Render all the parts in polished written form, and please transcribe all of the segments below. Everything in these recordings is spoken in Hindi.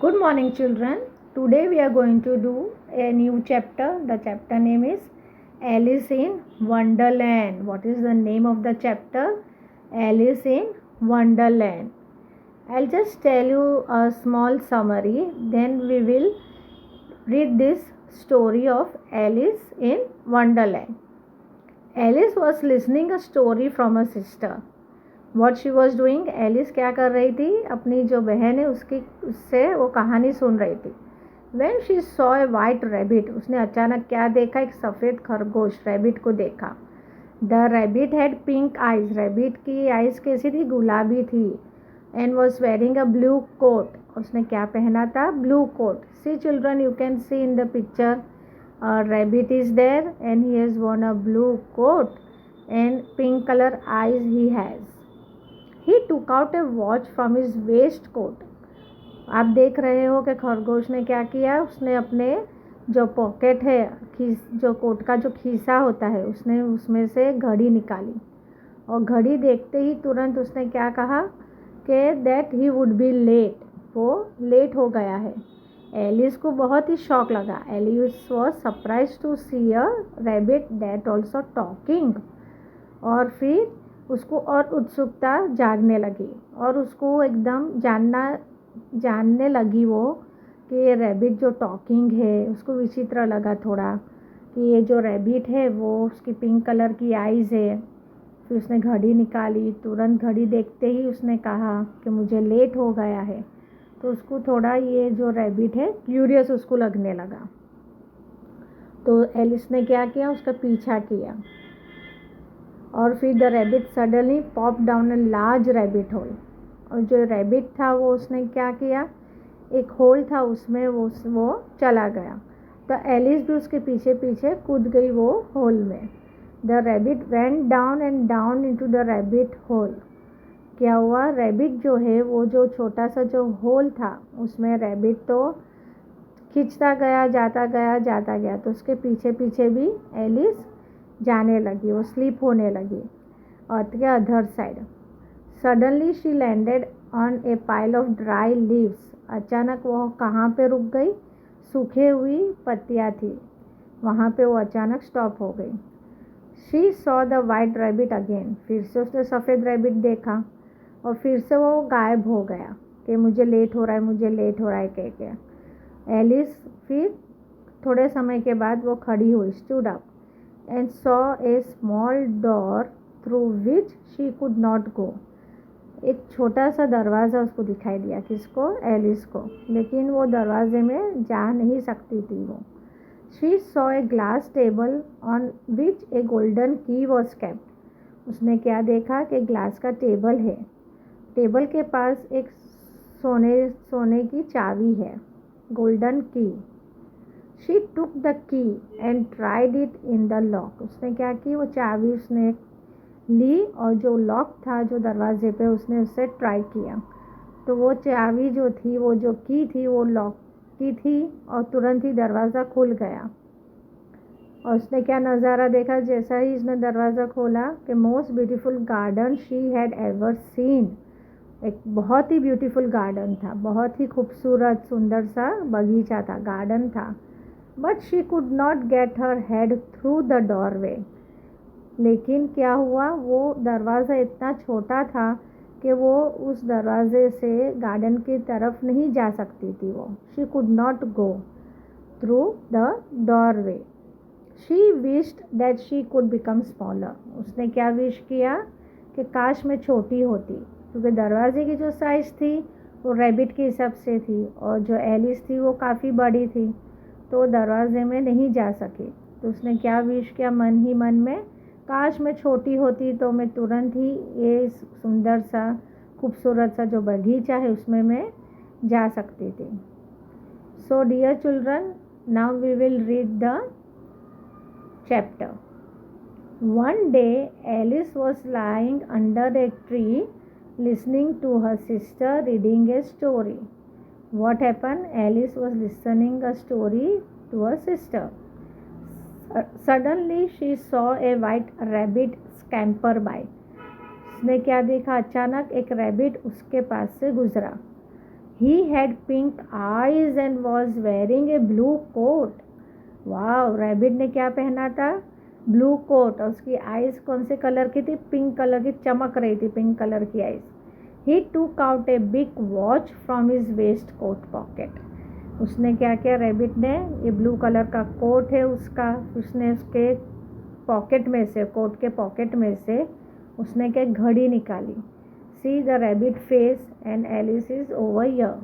Good morning, children. Today we are going to do a new chapter. The chapter name is Alice in Wonderland. What is the name of the chapter? Alice in Wonderland. I'll just tell you a small summary, then we will read this story of Alice in Wonderland. Alice was listening a story from her sister. What she was doing, Alice क्या कर रही थी, अपनी जो बहन है उससे वो कहानी सुन रही थी. When she saw a white rabbit, उसने अचानक क्या देखा, एक सफ़ेद खरगोश रैबिट को देखा. The rabbit had pink eyes, rabbit की आइज कैसी थी, गुलाबी थी. And was wearing a blue coat, उसने क्या पहना था, blue coat. See children, you can see in the picture rabbit is there and he has worn a blue coat and pink color eyes he has. He took out a watch from his waistcoat. आप देख रहे हो कि खरगोश ने क्या किया, उसने अपने जो पॉकेट है, जो कोट का जो खीसा होता है, उसने उसमें से घड़ी निकाली. और घड़ी देखते ही तुरंत उसने क्या कहा कि that he would be late, वो लेट हो गया है. एलिस को बहुत ही शौक लगा. Alice was surprise to see a rabbit that also talking. और फिर उसको और उत्सुकता जागने लगी और उसको एकदम जानने लगी वो कि ये रैबिट जो टॉकिंग है. उसको विचित्र लगा थोड़ा कि ये जो रैबिट है वो उसकी पिंक कलर की आइज़ है. फिर उसने घड़ी निकाली, तुरंत घड़ी देखते ही उसने कहा कि मुझे लेट हो गया है. तो उसको थोड़ा ये जो रैबिट है क्यूरियस उसको लगने लगा. तो एलिस ने क्या किया, उसका पीछा किया. और फिर the rabbit suddenly pop down a large rabbit hole. और जो रैबिट था वो उसने क्या किया, एक होल था उसमें वो चला गया. तो एलिस भी उसके पीछे पीछे कूद गई वो होल में. The rabbit went down and down into the rabbit whole. क्या हुआ, रैबिट जो है वो जो छोटा सा जो होल था उसमें रैबिट तो खींचता गया, जाता गया. तो उसके पीछे पीछे भी एलिस जाने लगी, वो स्लीप होने लगी अर्थ के other side. Suddenly she landed on A pile of dry leaves. अचानक वो कहाँ पे रुक गई, सूखे हुई पत्तियाँ थी, वहाँ पे वो अचानक स्टॉप हो गई. She saw the white rabbit again. फिर से उसने सफ़ेद रैबिट देखा और फिर से वो गायब हो गया कि मुझे लेट हो रहा है कह के. एलिस फिर थोड़े समय के बाद वो खड़ी हुई, stood up and saw a small door through which she could not go. एक छोटा सा दरवाज़ा उसको दिखाई दिया, किसको, एलिस को, लेकिन वो दरवाजे में जा नहीं सकती थी वो. She saw a glass table on which a golden key was kept. उसने क्या देखा कि ग्लास का टेबल है, टेबल के पास एक सोने की चाबी है, गोल्डन की. She took the key and tried it in the lock. उसने क्या की, वो चाबी उसने ली और जो लॉक था जो दरवाजे पे उसने उससे ट्राई किया. तो वो चाबी जो थी, वो जो की थी, वो लॉक की थी और तुरंत ही दरवाज़ा खुल गया. और उसने क्या नज़ारा देखा, जैसा ही उसने दरवाज़ा खोला कि most beautiful garden she had ever seen. एक बहुत ही ब्यूटीफुल गार्डन था, बहुत ही खूबसूरत सुंदर सा बगीचा था, गार्डन था. But she could not get her head through the doorway. लेकिन क्या हुआ, वो दरवाज़ा इतना छोटा था कि वो उस दरवाज़े से गार्डन की तरफ नहीं जा सकती थी वो. She could not go through the doorway. She wished that she could become smaller. उसने क्या विश किया कि काश मैं छोटी होती, क्योंकि दरवाजे की जो साइज़ थी वो रैबिट के हिसाब से थी और जो एलिस थी वो काफ़ी बड़ी थी, तो दरवाजे में नहीं जा सके. तो उसने क्या विश किया मन ही मन में, काश मैं छोटी होती तो मैं तुरंत ही ये सुंदर सा खूबसूरत सा जो बगीचा है उसमें मैं जा सकती थी. So dear children, now we will read the chapter. One day Alice was lying under a tree listening to her sister reading a story. What happened? Alice was listening a story to her sister. Suddenly she saw a white rabbit scamper by. उसने क्या देखा, अचानक एक रैबिट उसके पास से गुजरा. He had pink eyes and was wearing a blue coat. वाह, रैबिट ने क्या पहना था? Blue coat. और उसकी आइज़ कौन से कलर की थी? पिंक कलर की, चमक रही थी पिंक कलर की eyes. He took out a big watch from his waistcoat pocket. उसने क्या किया रैबिट ने? ये ब्लू कलर का कोट है उसका, उसने उसके पॉकेट में से, कोट के पॉकेट में से उसने क्या घड़ी निकाली। See the rabbit face and Alice is over here.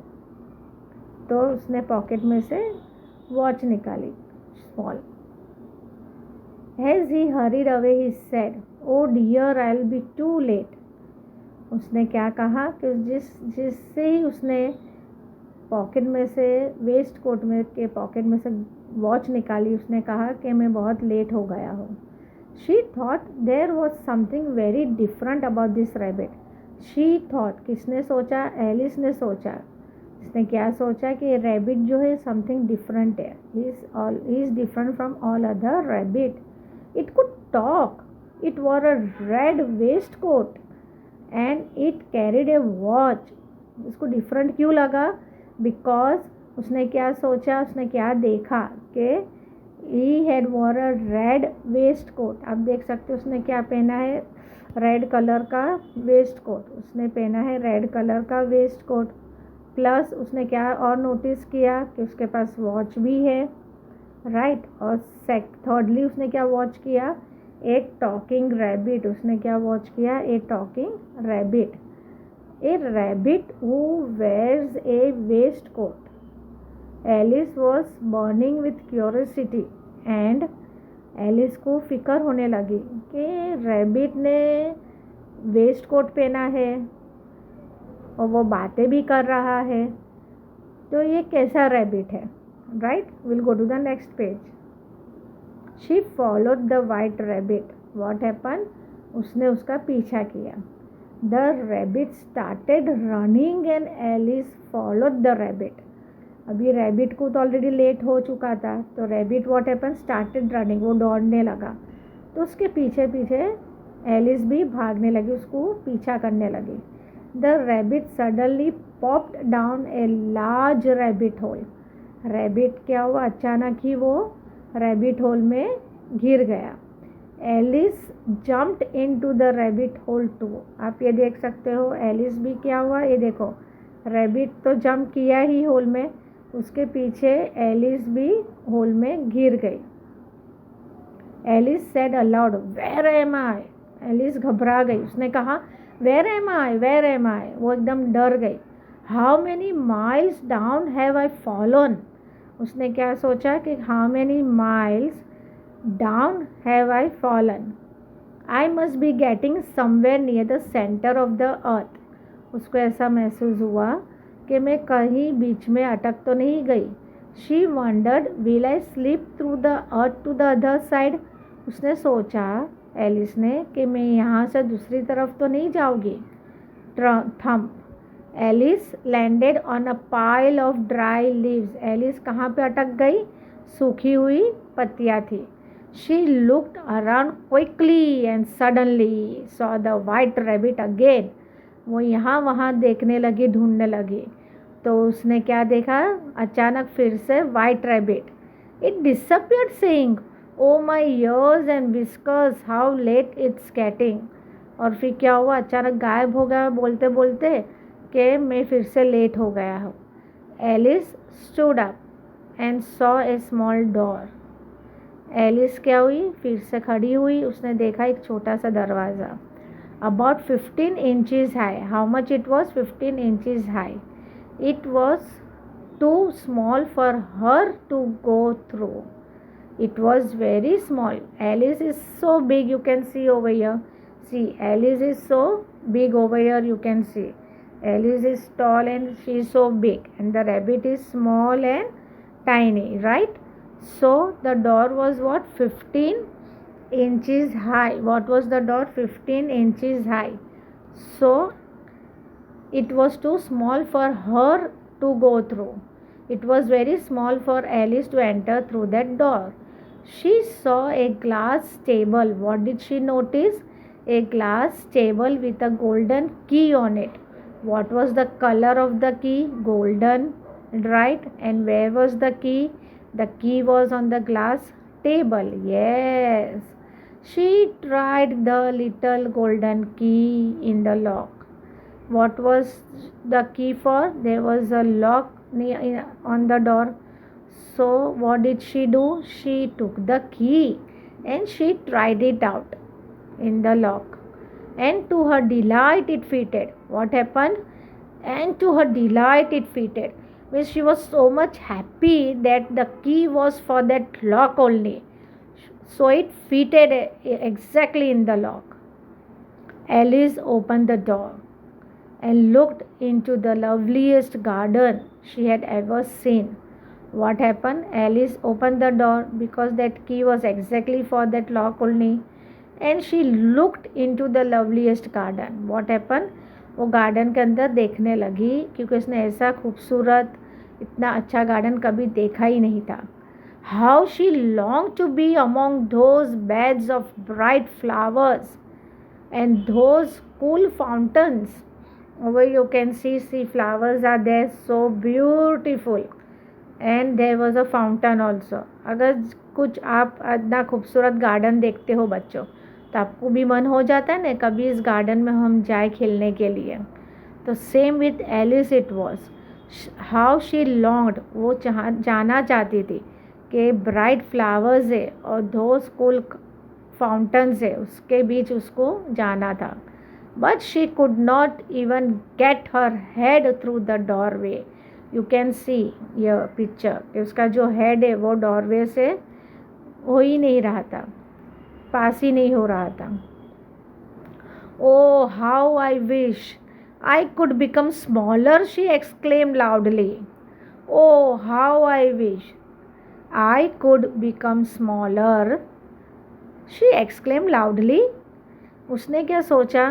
तो उसने पॉकेट में से वॉच निकाली small. As he hurried away he said, "Oh dear, I'll be too late." उसने क्या कहा कि जिससे ही उसने पॉकेट में से, वेस्ट कोट में के पॉकेट में से वॉच निकाली, उसने कहा कि मैं बहुत लेट हो गया हूँ। She thought there was something very different about this rabbit. She thought, किसने सोचा? एलिस ने सोचा। इसने क्या सोचा कि रैबिट जो है समथिंग डिफरेंट है, he is different from all other rabbit. It could talk, it wore a red waistcoat and it carried a watch. इसको डिफरेंट क्यों लगा? बिकॉज उसने क्या सोचा, उसने क्या देखा कि he had wore a red waistcoat. आप देख सकते हो उसने क्या पहना है? रेड कलर का वेस्ट कोट। उसने पहना है रेड कलर का वेस्ट कोट। प्लस उसने क्या और नोटिस किया कि उसके पास वॉच भी है, राइट। और थर्डली उसने क्या वॉच किया? एक टॉकिंग रैबिट। उसने क्या वॉच किया? A talking rabbit. A rabbit who wears a waistcoat. Alice was burning with curiosity and Alice को फिक्र होने लगी कि रैबिट ने वेस्ट कोट पहना है और वो बातें भी कर रहा है, तो ये कैसा रैबिट है, right. Will go to the next page. She followed the white rabbit. What happen? उसने उसका पीछा किया। The rabbit started running and Alice followed the rabbit. अभी रैबिट को तो ऑलरेडी लेट हो चुका था, तो rabbit what happen? Started running, वो दौड़ने लगा। तो उसके पीछे पीछे एलिस भी भागने लगी, उसको पीछा करने लगी। The rabbit suddenly popped down a large rabbit hole. Rabbit क्या हुआ? अचानक ही वो रैबिट होल में गिर गया। Alice jumped into the rabbit hole too. आप ये देख सकते हो एलिस भी क्या हुआ, ये देखो रैबिट तो जंप किया ही होल में, उसके पीछे एलिस भी होल में गिर गई। Alice said aloud, where am I? Alice घबरा गई, उसने कहा where am I, where am I. वो एकदम डर गई। How many miles down have I fallen? उसने क्या सोचा कि how many miles down have I fallen? I must be getting somewhere near the center of the earth. उसको ऐसा महसूस हुआ कि मैं कहीं बीच में अटक तो नहीं गई। She wondered, will I slip through the earth to the other side? उसने सोचा एलिस ने कि मैं यहाँ से दूसरी तरफ तो नहीं जाऊँगी। Thump, Alice landed on a pile of dry leaves. Alice कहाँ पे अटक गई? सूखी हुई पत्तियाँ थी। She looked around quickly and suddenly saw the white rabbit again. वो यहाँ वहाँ देखने लगी, ढूंढने लगी, तो उसने क्या देखा? अचानक फिर से white rabbit. It disappeared saying, "Oh my ears and whiskers, how late it's getting." और फिर क्या हुआ? अचानक गायब हो गया बोलते बोलते कि मैं फिर से लेट हो गया हूँ। Alice stood up and saw a small door. Alice क्या हुई? फिर से खड़ी हुई, उसने देखा एक छोटा सा दरवाज़ा। About 15 inches high. How much it was? 15 inches high. It was too small for her to go through. It was very small. Alice is so big, you can see over here. See, Alice is so big over here, you can see. Alice is tall and she is so big, and the rabbit is small and tiny, right? So the door was what? 15 inches high. What was the door? 15 inches high. So it was too small for her to go through. It was very small for Alice to enter through that door. She saw a glass table. What did she notice? A glass table with a golden key on it. What was the color of the key? Golden, right? And where was the key? The key was on the glass table. Yes. She tried the little golden key in the lock. What was the key for? There was a lock on the door. So what did she do? She took the key and she tried it out in the lock, and to her delight it fitted. What happened? And to her delight it fitted. Means she was so much happy that the key was for that lock only, so it fitted exactly in the lock. Alice opened the door and looked into the loveliest garden she had ever seen. What happened? Alice opened the door because that key was exactly for that lock only, and she looked into the loveliest garden. What happened? वो गार्डन के अंदर देखने लगी, क्योंकि उसने ऐसा खूबसूरत, इतना अच्छा गार्डन कभी देखा ही नहीं था. How she longed to be among those beds of bright flowers and those cool fountains. Over you can see flowers are there, so beautiful, and there was a fountain also. अगर कुछ आप इतना खूबसूरत गार्डन देखते हो बच्चों, तो आपको भी मन हो जाता है ना कभी इस गार्डन में हम जाए खेलने के लिए. तो same with Alice it was. How she longed, वो जाना चाहती थी कि ब्राइट फ्लावर्स है और दो स्कूल फाउंटेन्स है, उसके बीच उसको जाना था. But she could not even get her head through the doorway. You can सी ये पिक्चर कि उसका जो हेड है वो डोरवे से हो ही नहीं रहा था, पास ही नहीं हो रहा था. Oh, how I wish I could become smaller, she exclaimed loudly. Oh, how I wish I could become smaller, she exclaimed loudly. उसने क्या सोचा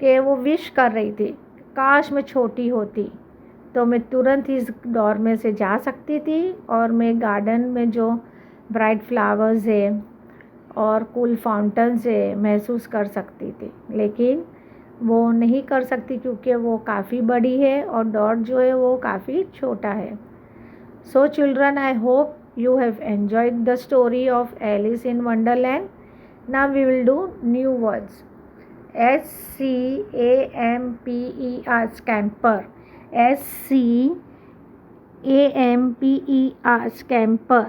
कि वो विश कर रही थी, काश मैं छोटी होती तो मैं तुरंत इस दौर में से जा सकती थी और मैं गार्डन में जो ब्राइट फ्लावर्स है और कूल फाउंटेन से महसूस कर सकती थी. लेकिन वो नहीं कर सकती क्योंकि वो काफ़ी बड़ी है और डॉट जो है वो काफ़ी छोटा है. So children, I hope you have enjoyed the story of Alice in Wonderland. Now we will do new words. SCAMPER, scamper. SCAMPER, scamper.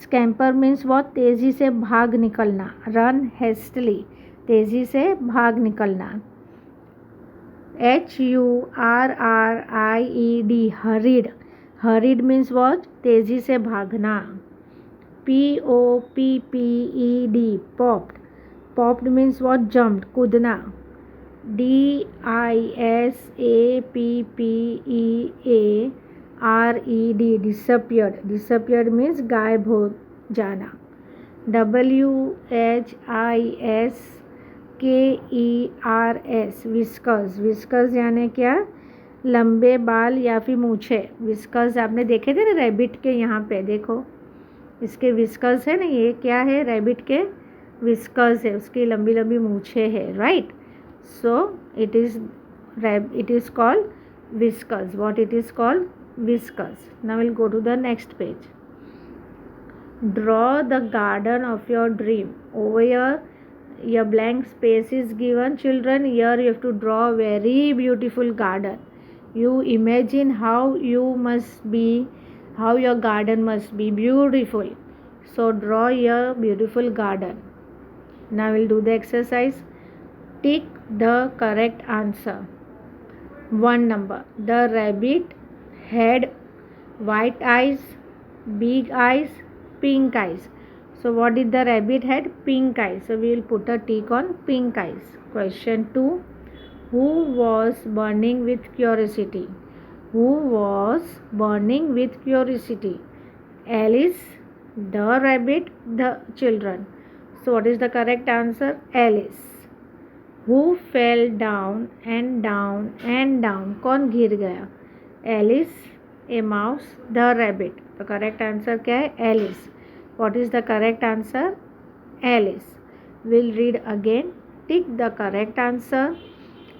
Scamper means what? तेज़ी से भाग निकलना. Run hastily, तेज़ी से भाग निकलना. HURRIED, hurried. Hurried means what? तेज़ी से भागना. POPPED, popped. Popped means what? Jumped, कूदना. DISAPPEARED, disappeared. Disappeared means गायब हो जाना. WHISKERS, whiskers. whiskers यानी क्या? लंबे बाल या फिर मूछे. विस्कर्स आपने देखे थे ना रैबिट के, यहाँ पे देखो इसके विस्कर्स है ना, ये क्या है? रैबिट के विस्कर्स है, उसकी लंबी लंबी मूछे है, right. So it is called whiskers. What it is called? Whiskers. Now will go to the next page. Draw the garden of your dream. Over your blank space is given, children. Here you have to draw a very beautiful garden. You imagine how your garden must be beautiful. So draw your beautiful garden. Now we'll do the exercise. Tick the correct answer. 1 number. The rabbit had white eyes, big eyes, pink eyes. So what did the rabbit had? Pink eyes. So we will put a tick on pink eyes. Question 2. Who was burning with curiosity? Who was burning with curiosity? Alice, the rabbit, the children. So what is the correct answer? Alice. Who fell down and down and down? कौन गिर गया? Alice, a mouse, the rabbit. तो correct answer क्या है? Alice. What is the correct answer? Alice. We'll read again. Tick the correct answer.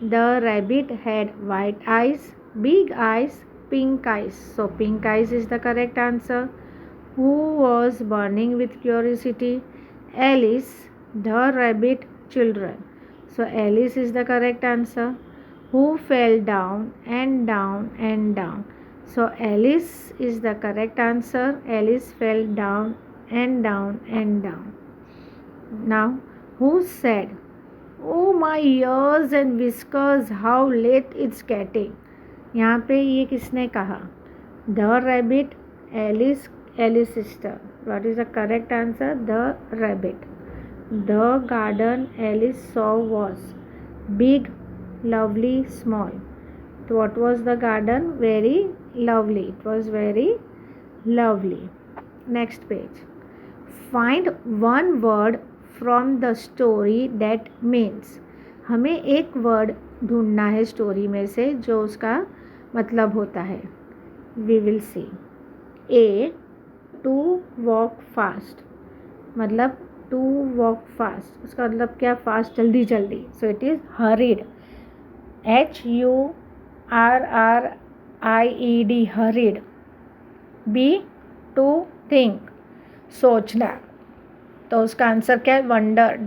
The rabbit had white eyes, big eyes, pink eyes. So pink eyes is the correct answer. Who was burning with curiosity? Alice, the rabbit children. So Alice is the correct answer. Who fell down and down and down? So Alice is the correct answer. Alice fell down and down and down. Now, who said, "Oh my ears and whiskers, how late it's getting"? यहाँ पे ये किसने कहा? The rabbit, Alice, Alice's sister. What is the correct answer? The rabbit. The garden Alice saw was big, lovely, small. So what was the garden? Very lovely. It was very lovely. Next page. Find one word from the story that means. हमें एक वर्ड ढूंढना है स्टोरी में से जो उसका मतलब होता है. We will see. A. To walk fast. मतलब to walk fast. उसका मतलब क्या? फास्ट, जल्दी जल्दी. So it is hurried. HURRIED. hurried. B. To think. सोचना. तो उसका आंसर क्या है? Wonder.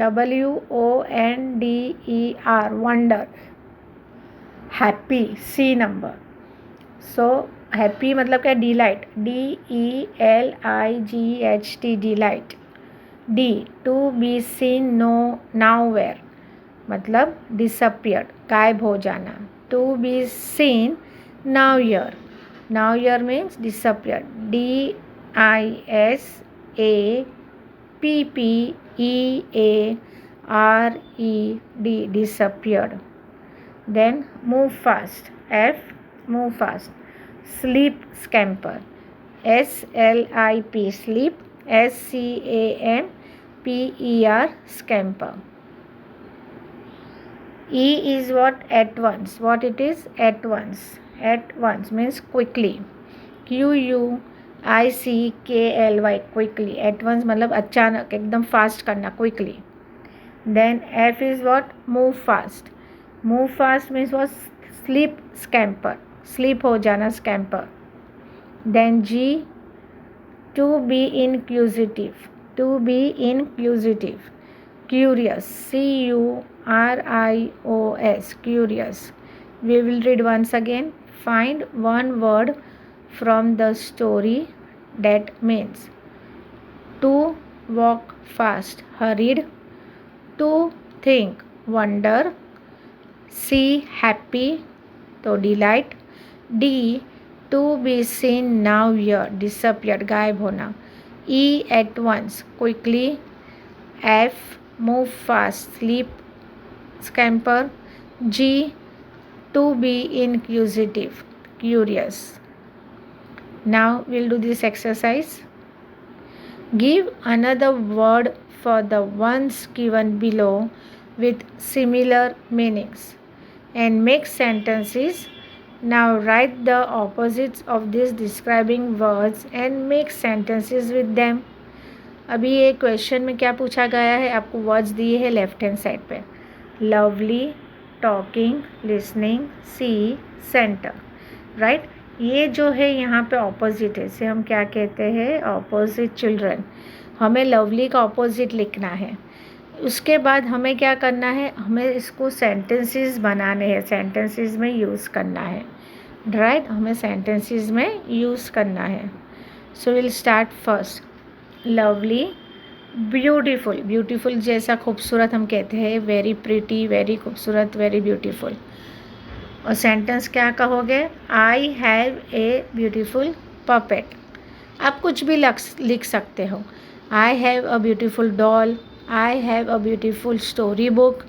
WONDER. Wonder. Happy. C number. So happy मतलब क्या? Delight. DELIGHT. Delight. D. To be seen nowhere मतलब डिसअपियर्ड, गायब हो जाना. To be seen nowhere. Nowhere means disappeared. DISAPPEARED. disappeared. Then move fast. F. move fast. Sleep, scamper. SLIP. sleep. SCAMPER. scamper. E is what? At once. What it is? At once. At once means quickly. QUICKLY. quickly. At once मतलब अचानक, एकदम फास्ट करना, quickly. Then F is what? move fast. move fast means what? sleep, scamper. sleep हो जाना, scamper. Then G. to be inquisitive. to be inquisitive. Curious. CURIOS. curious. We will read once again. Find one word from the story that means. To walk fast. hurried. To think. wonder. C. happy. तो delight. D. to be seen now here. disappeared. गायब होना. E. at once. quickly. F. move fast. sleep, scamper. G. to be inquisitive. curious. Now we'll do this exercise. Give another word for the ones given below with similar meanings and make sentences. Now write the opposites of these describing words and make sentences with them. अभी ये क्वेश्चन में क्या पूछा गया है? आपको वर्ड्स दिए हैं लेफ्ट हैंड साइड पे. लवली, टॉकिंग, लिसनिंग, सी, सेंटर. राइट. ये जो है यहाँ पे ऑपोजिट है. इसे हम क्या कहते हैं? Opposite children. हमें लवली का ऑपोजिट लिखना है. उसके बाद हमें क्या करना है? हमें इसको सेंटेंसेस बनाने हैं. सेंटेंसेस में यूज़ करना है. राइट. हमें सेंटेंसेस में यूज़ करना है. So will start first. Lovely, beautiful. Beautiful जैसा खूबसूरत हम कहते हैं. वेरी प्रिटी, वेरी खूबसूरत, वेरी ब्यूटीफुल. और सेंटेंस क्या कहोगे? I have a beautiful puppet. आप कुछ भी लिख सकते हो. I have a beautiful doll. I have a beautiful story book.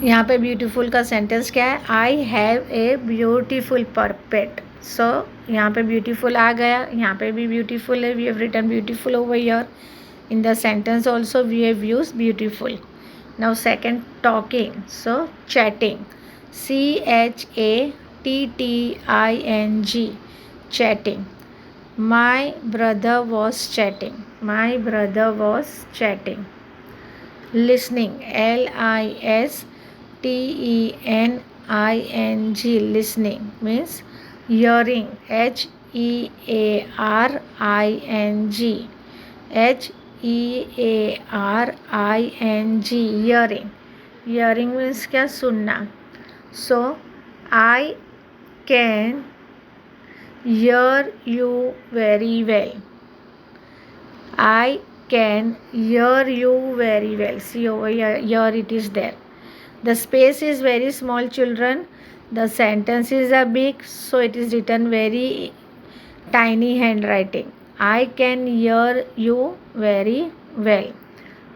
यहाँ पे ब्यूटीफुल का सेंटेंस क्या है? I have a beautiful puppet. So यहाँ पे ब्यूटीफुल आ गया. यहाँ पे भी ब्यूटीफुल है. We have written beautiful over here. In the sentence also we have use beautiful. Now second, talking. So chatting. CHATTING. chatting. My brother was chatting. My brother was chatting. listening, Listening, listening means hearing, Hearing, hearing. Hearing means क्या, सुनना. So I can hear you very well. I can hear you very well. See over here it is there. The space is very small, children. The sentences are big, so it is written very tiny handwriting. I can hear you very well.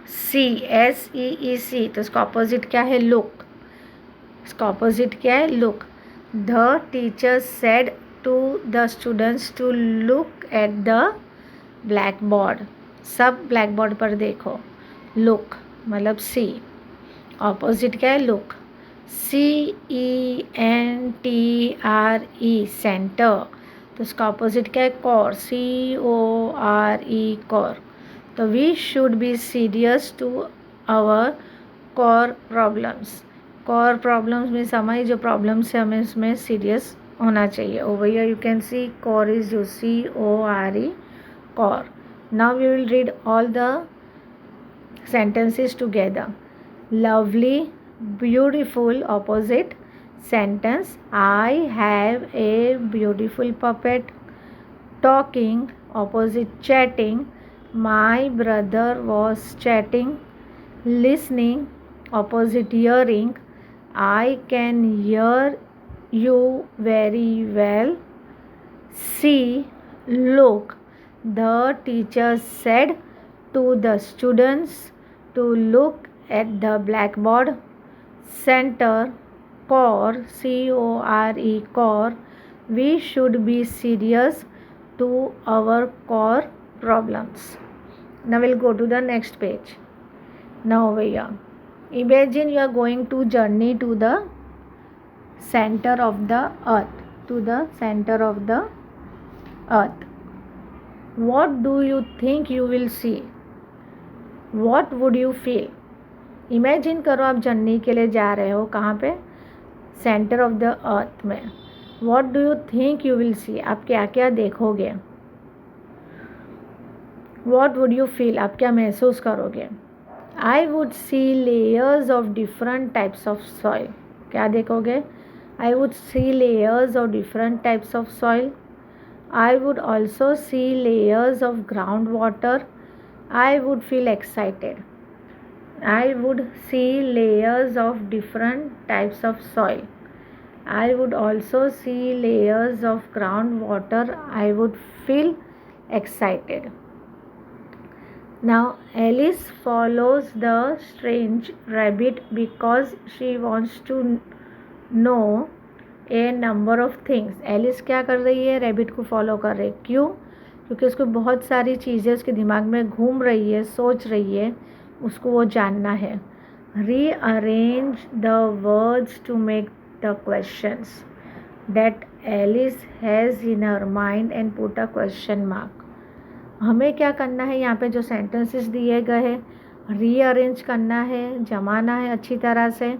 See, SEEC. तो इसका ऑपोजिट क्या है? लुक. इसका ऑपोजिट क्या है? Look. The teacher said to the students to look at the black board. सब ब्लैक बोर्ड पर देखो. लुक मतलब सी. ऑपोजिट क्या है? लुक. CENTRE, centre. तो इसका ऑपोजिट क्या है? कोर. CORE, core. तो we should be serious to our core problems. Core problems means हमारी जो प्रॉब्लम्स है हमें इसमें सीरियस होना चाहिए. Over here you can see core is जो CORE, core. Now we will read all the sentences together. Lovely, beautiful, opposite sentence. I have a beautiful puppet. Talking, opposite chatting. My brother was chatting. Listening, opposite hearing. I can hear you very well. See, look. The teacher said to the students to look at the blackboard. Center, core, CORE, core. We should be serious to our core problems. Now we'll go to the next page. Now over here, imagine you are going to journey to the center of the earth. To the center of the earth. What do you think you will see? What would you feel? Imagine करो आप जर्नी के लिए जा रहे हो. कहाँ पे? सेंटर ऑफ द अर्थ में. What do you think you will see? आप क्या क्या देखोगे? What would you feel? आप क्या महसूस करोगे? I would see layers of different types of soil. क्या देखोगे? I would see layers of different types of soil. I would also see layers of ground water. I would feel excited. I would see layers of different types of soil. I would also see layers of groundwater. I would feel excited. Now Alice follows the strange rabbit because she wants to know a number of things. Alice क्या कर रही है? रैबिट को फॉलो कर रही है. क्यों? क्योंकि उसको बहुत सारी चीज़ें उसके दिमाग में घूम रही है, सोच रही है, उसको वो जानना है. Rearrange the words to make the questions that Alice has in her mind and put a question mark. हमें क्या करना है? यहाँ पे जो सेंटेंसेस दिए गए हैं रीअरेंज करना है, जमाना है अच्छी तरह से,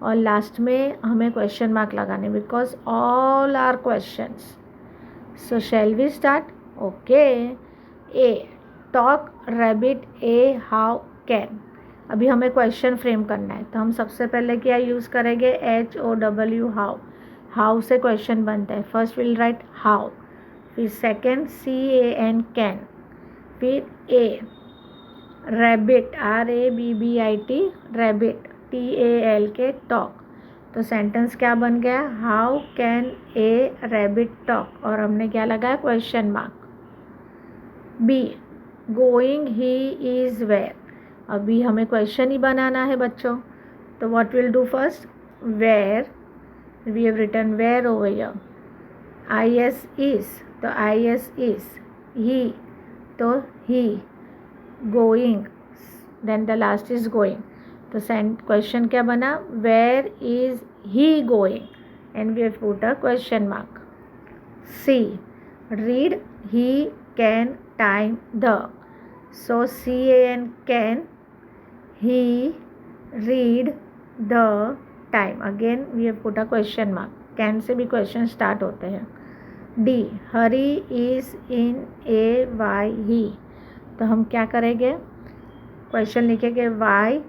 और लास्ट में हमें क्वेश्चन मार्क लगाने, because all are questions. So shall we start? Okay. A, talk rabbit. A, how can. अभी हमें क्वेश्चन फ्रेम करना है, तो हम सबसे पहले क्या यूज़ करेंगे? HOW, how. हाउ से क्वेश्चन बनता है. First will write how. फिर सेकेंड CAN, कैन. फिर a, rabbit. RABBIT, rabbit. TALK, talk. तो सेंटेंस क्या बन गया? How can a rabbit talk. और हमने क्या लगाया? Question mark. B, going he is where. अभी हमें क्वेश्चन ही बनाना है बच्चों, तो what will do first? Where. We have written where over here. IS is, तो IS इज़. ही, तो he. Going, then the last is going. तो क्वेश्चन क्या बना? Where is he going, and we have put a question mark. C, read he can time the. So CAN, can. he read the time. Again we have put a question mark. Can से भी question start होते हैं. D, Hari is in a why he. तो हम क्या करेंगे, क्वेश्चन लिखेंगे why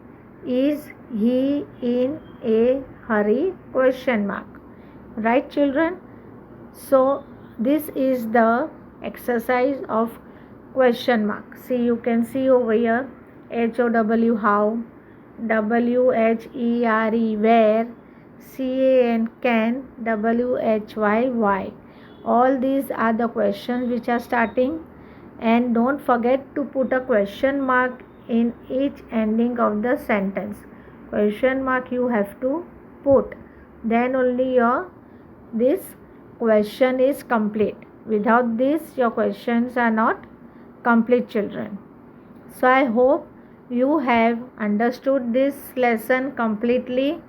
is he in a hurry question mark. Right children? So this is the exercise of question mark. See, you can see over here HOW how, WHERE where, CAN can, WHY why. All these are the questions which are starting, and don't forget to put a question mark in each ending of the sentence. Question mark you have to put, then only your this question is complete. Without this your questions are not complete, children. So I hope you have understood this lesson completely,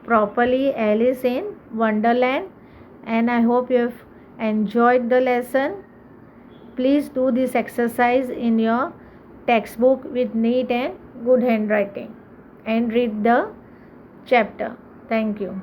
properly, Alice in Wonderland, and I hope you have enjoyed the lesson. Please do this exercise in your textbook with neat and good handwriting, and read the chapter. Thank you.